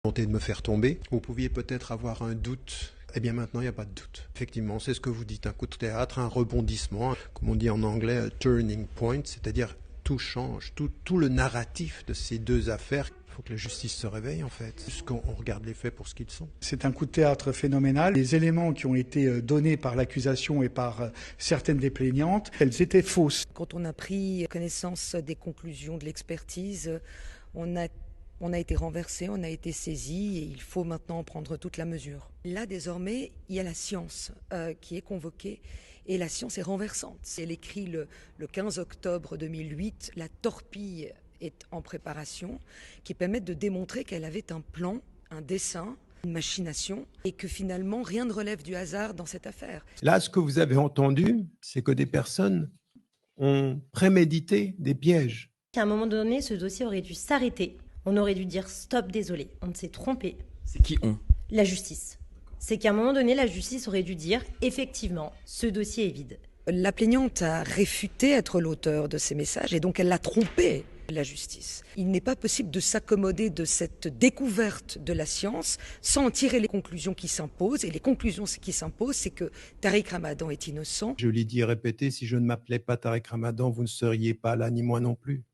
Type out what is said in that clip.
Tenter de me faire tomber. Vous pouviez peut-être avoir un doute. Eh bien maintenant, il n'y a pas de doute. Effectivement, c'est ce que vous dites, un coup de théâtre, un rebondissement, comme on dit en anglais, a turning point, c'est-à-dire tout change, tout le narratif de ces deux affaires. Il faut que la justice se réveille en fait, puisqu'on regarde les faits pour ce qu'ils sont. C'est un coup de théâtre phénoménal. Les éléments qui ont été donnés par l'accusation et par certaines des plaignantes, elles étaient fausses. Quand on a pris connaissance des conclusions de l'expertise, on a été renversé, on a été saisi et il faut maintenant prendre toute la mesure. Là, désormais, il y a la science qui est convoquée et la science est renversante. Elle écrit le 15 octobre 2008, la torpille est en préparation, qui permettent de démontrer qu'elle avait un plan, un dessein, une machination, et que finalement rien ne relève du hasard dans cette affaire. Là, ce que vous avez entendu, c'est que des personnes ont prémédité des pièges. À un moment donné, ce dossier aurait dû s'arrêter. On aurait dû dire stop, désolé, on s'est trompé. C'est qui on? La justice. C'est qu'à un moment donné, la justice aurait dû dire effectivement, ce dossier est vide. La plaignante a réfuté être l'auteur de ces messages et donc elle l'a trompé, la justice. Il n'est pas possible de s'accommoder de cette découverte de la science sans en tirer les conclusions qui s'imposent. Et les conclusions qui s'imposent, c'est que Tariq Ramadan est innocent. Je l'ai dit et répété, si je ne m'appelais pas Tariq Ramadan, vous ne seriez pas là, ni moi non plus.